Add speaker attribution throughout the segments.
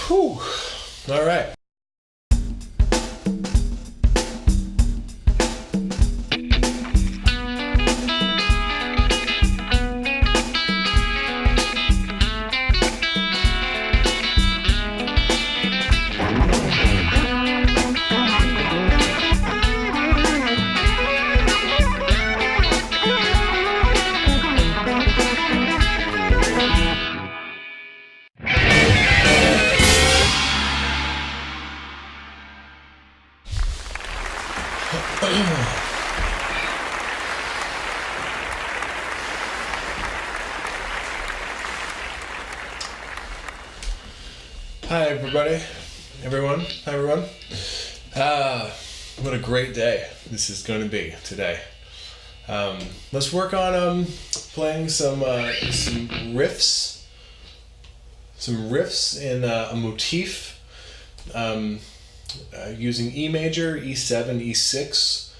Speaker 1: Whew. All right. Hi everybody, hi everyone. What a great day this is going to be today. Let's work on playing some riffs in a motif using E major, E7, E6,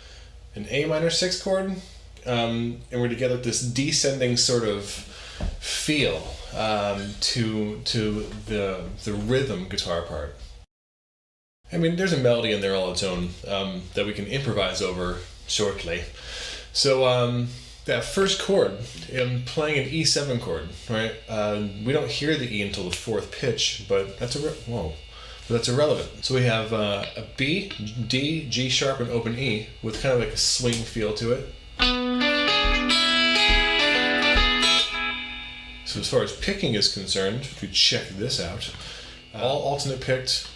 Speaker 1: an A minor 6 chord, and we're going to get this descending sort of feel to the rhythm guitar part. I mean, there's a melody in there all its own that we can improvise over shortly. So that first chord, I'm playing an E7 chord, right? We don't hear the E until the fourth pitch, but that's irrelevant. So we have a B, D, G sharp, and open E with kind of like a swing feel to it. So as far as picking is concerned, if we check this out, all alternate picked.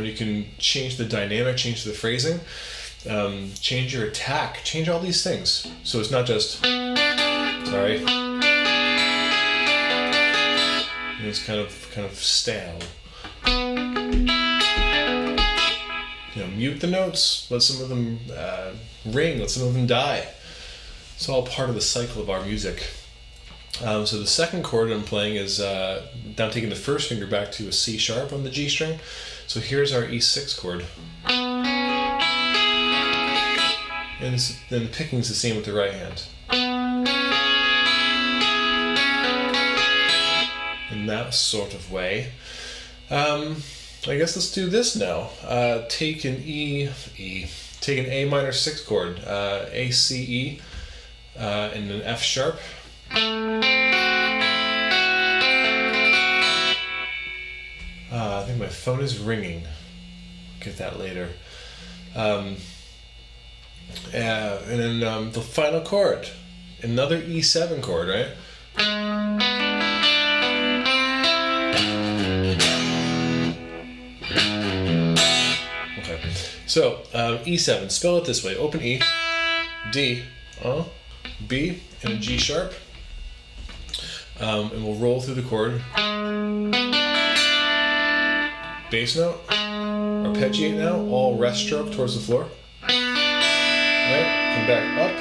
Speaker 1: You can change the dynamic, change the phrasing, change your attack, change all these things. So it's not just, sorry. It's kind of stale. Mute the notes, let some of them ring, let some of them die. It's all part of the cycle of our music. So the second chord I'm playing is, now I'm taking the first finger back to a C sharp on the G string. So here's our E6 chord. And then the picking's the same with the right hand. In that sort of way. I guess let's do this now. Take an take an A minor 6 chord, A, C, E, and an F sharp. I think my phone is ringing. Get that later. And then the final chord, another E7 chord, right? So, E7, spell it this way, open E, D, B, and a G sharp, and we'll roll through the chord, bass note, arpeggiate now, all rest stroke towards the floor, right, come back up,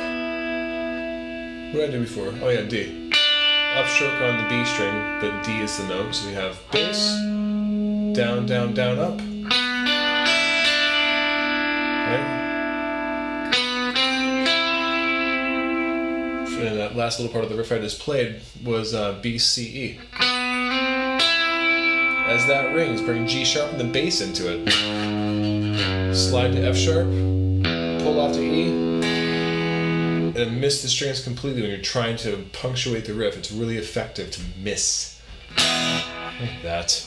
Speaker 1: what did I do before, oh yeah, D, up stroke on the B string, but D is the note, so we have bass, down, down, down, up, and that last little part of the riff I just played was B, C, E. As that rings, bring G sharp and the bass into it. Slide to F sharp, pull off to E, and miss the strings completely when you're trying to punctuate the riff. It's really effective to miss. Like that.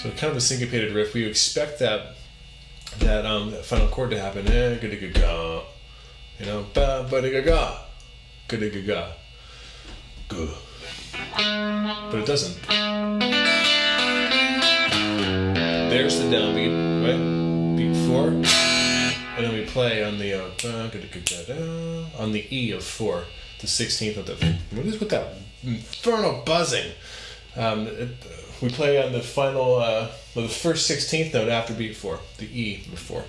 Speaker 1: So kind of a syncopated riff. We expect that final chord to happen. Ga-da-ga-ga, ba-ba-da-ga-ga, ga-da-ga-ga, ga. But it doesn't. There's the downbeat, right? Beat 4, and then we play on the on the E of 4, the 16th of the. What is with that infernal buzzing? We play on the final, the first 16th note after beat 4, the E of 4.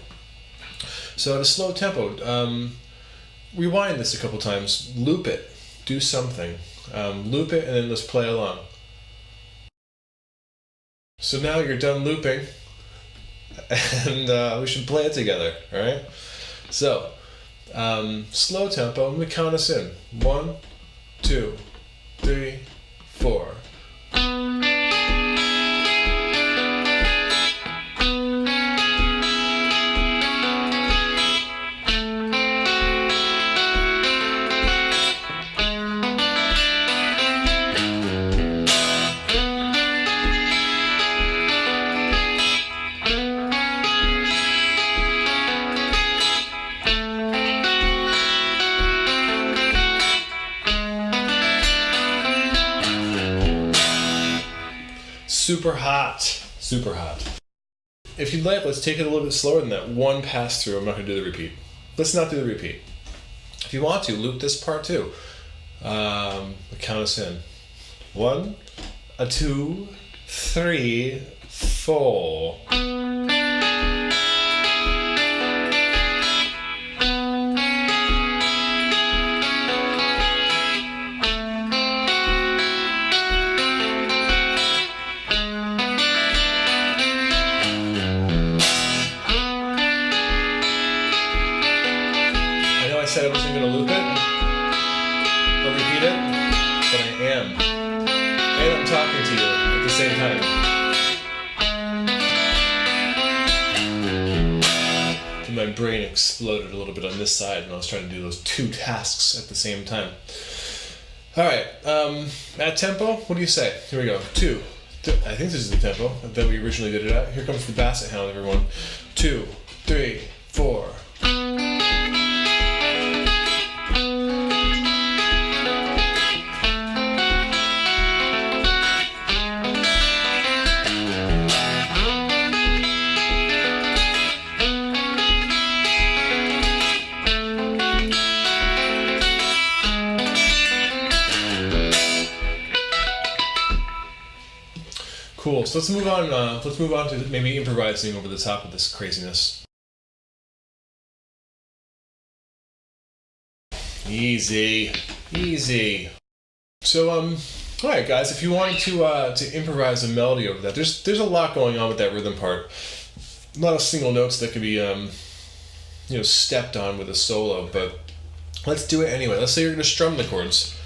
Speaker 1: So at a slow tempo, rewind this a couple times, loop it, do something, loop it, and then let's play along. So now you're done looping. and we should play it together, alright? So, slow tempo, let me count us in. 1, 2, 3, 4. Super hot, super hot. If you'd like, let's take it a little bit slower than that. One pass through. I'm not going to do the repeat. Let's not do the repeat. If you want to, loop this part too. Count us in. 1, 2, 3, 4. I said I wasn't going to loop it or repeat it, but I am. And I'm talking to you at the same time. And my brain exploded a little bit on this side when I was trying to do those two tasks at the same time. Alright, at tempo, what do you say? Here we go. 2. I think this is the tempo that we originally did it at. Here comes the basset hound, everyone. 2, 3, 4. Cool. So let's move on. Let's move on to maybe improvising over the top of this craziness. Easy, easy. So all right, guys. If you wanted to improvise a melody over that, there's a lot going on with that rhythm part. A lot of single notes that could be stepped on with a solo, but let's do it anyway. Let's say you're going to strum the chords.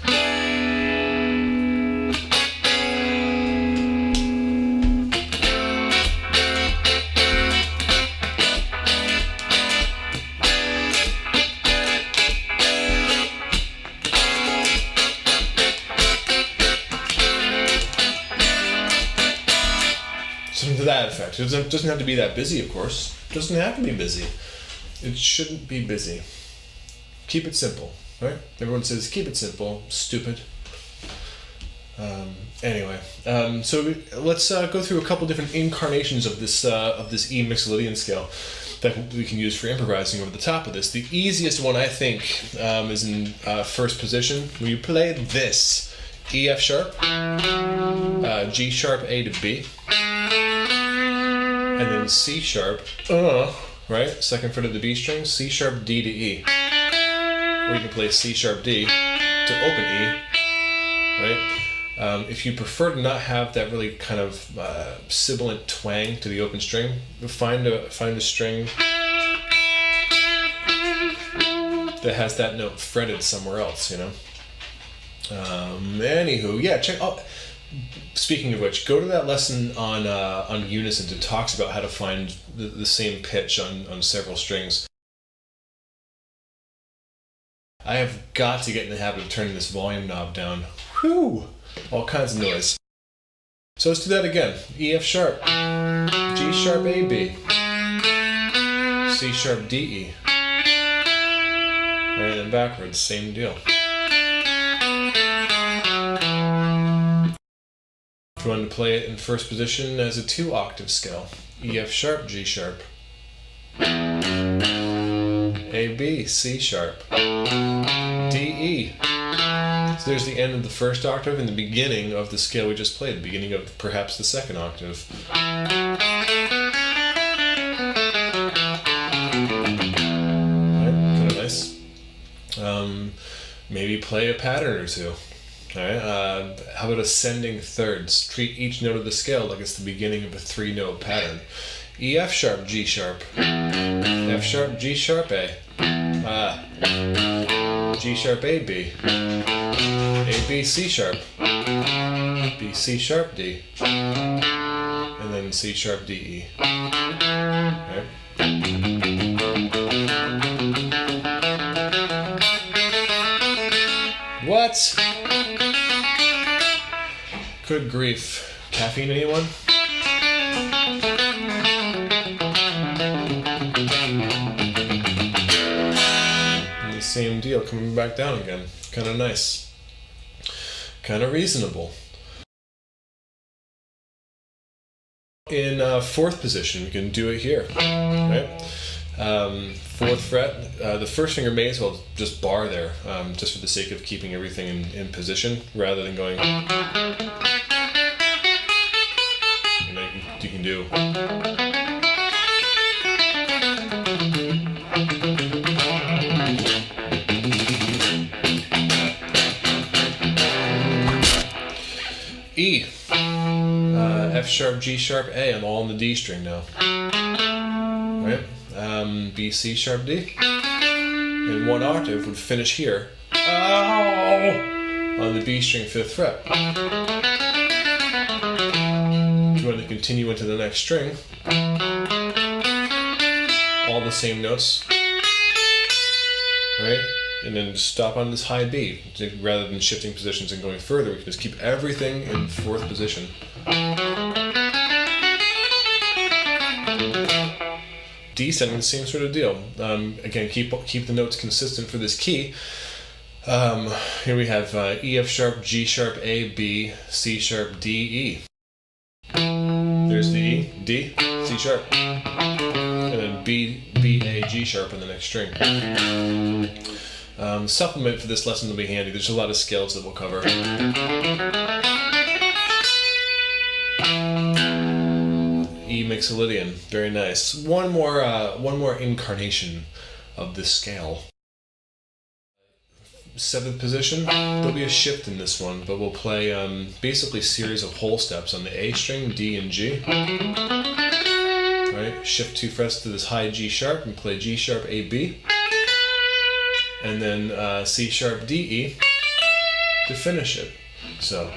Speaker 1: Something to that effect. It doesn't have to be that busy, of course. It doesn't have to be busy. It shouldn't be busy. Keep it simple, right? Everyone says, keep it simple, stupid. Anyway, so let's go through a couple different incarnations of this E Mixolydian scale that we can use for improvising over the top of this. The easiest one, I think, is in first position, where you play this. E, F sharp, G sharp, A to B, and then C sharp, right? Second fret of the B string, C sharp, D to E. Or you can play C sharp, D to open E, right? If you prefer to not have that really kind of sibilant twang to the open string, find a string that has that note fretted somewhere else, you know? Anywho, yeah, check out. Speaking of which, go to that lesson on unison that talks about how to find the same pitch on several strings. I have got to get in the habit of turning this volume knob down. Whew! All kinds of noise. So let's do that again. E, F sharp, G sharp, A, B, C sharp, D, E. Right, and then backwards, same deal. If you wanted to play it in first position as a 2-octave scale, E, F sharp, G sharp, A, B, C sharp, D, E. So there's the end of the first octave and the beginning of the scale we just played, the beginning of perhaps the second octave. Right, kind of nice. Maybe play a pattern or two. Alright, how about ascending thirds? Treat each note of the scale like it's the beginning of a 3-note pattern. E F sharp G sharp, F sharp G sharp A, G sharp A B, C sharp, B C sharp D, and then C sharp D E. Right? What? Good grief. Caffeine, anyone? And the same deal, coming back down again. Kind of nice. Kind of reasonable. In fourth position, we can do it here. Right? Fourth fret, the first finger may as well just bar there, just for the sake of keeping everything in position, rather than going. You can do. E, F sharp, G sharp, A. I'm all on the D string now. Right? B, C sharp, D. And one octave would finish here. Ow! On the B string, 5th fret. If you want to continue into the next string, all the same notes, right? And then just stop on this high B. Rather than shifting positions and going further, we can just keep everything in 4th position. Descending, same sort of deal. Again, keep the notes consistent for this key. Here we have E, F sharp, G sharp, A, B, C sharp, D, E. There's the E, D, C sharp, and then B, A, G sharp on the next string. Supplement for this lesson will be handy. There's a lot of scales that we'll cover. E Mixolydian, very nice. One more incarnation of this scale. 7th position, there'll be a shift in this one, but we'll play basically a series of whole steps on the A string, D and G. Right, shift 2 frets to this high G sharp and play G sharp, A, B. And then C sharp, D, E to finish it. So.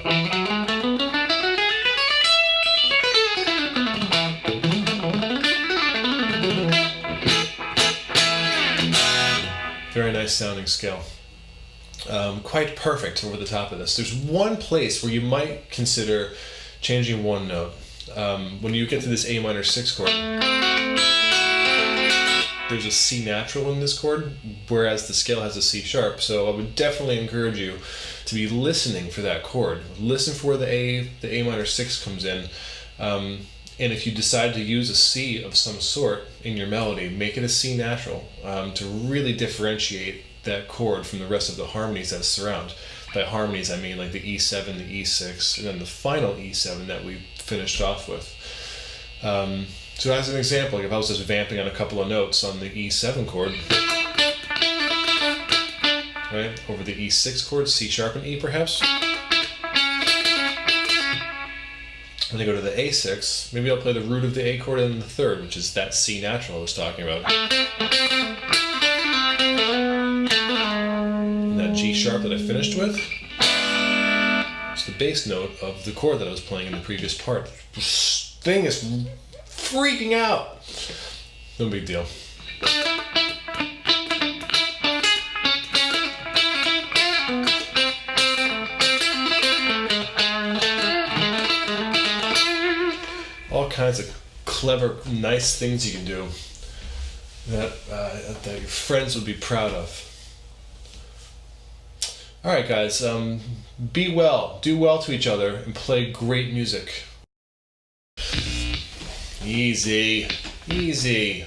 Speaker 1: Very nice sounding scale. Quite perfect over the top of this. There's one place where you might consider changing one note. When you get to this A minor 6 chord, there's a C natural in this chord, whereas the scale has a C sharp. So I would definitely encourage you to be listening for that chord. Listen for where the A minor 6 comes in. And if you decide to use a C of some sort in your melody, make it a C natural to really differentiate that chord from the rest of the harmonies that surround. By harmonies, I mean like the E7, the E6, and then the final E7 that we finished off with. So as an example, like if I was just vamping on a couple of notes on the E7 chord, right, over the E6 chord, C sharp and E perhaps. When I go to the A6, maybe I'll play the root of the A chord and the 3rd, which is that C natural I was talking about. And that G sharp that I finished with, it's the bass note of the chord that I was playing in the previous part. This thing is freaking out. No big deal. All kinds of clever, nice things you can do that your friends would be proud of. All right, guys, be well, do well to each other, and play great music. Easy, easy.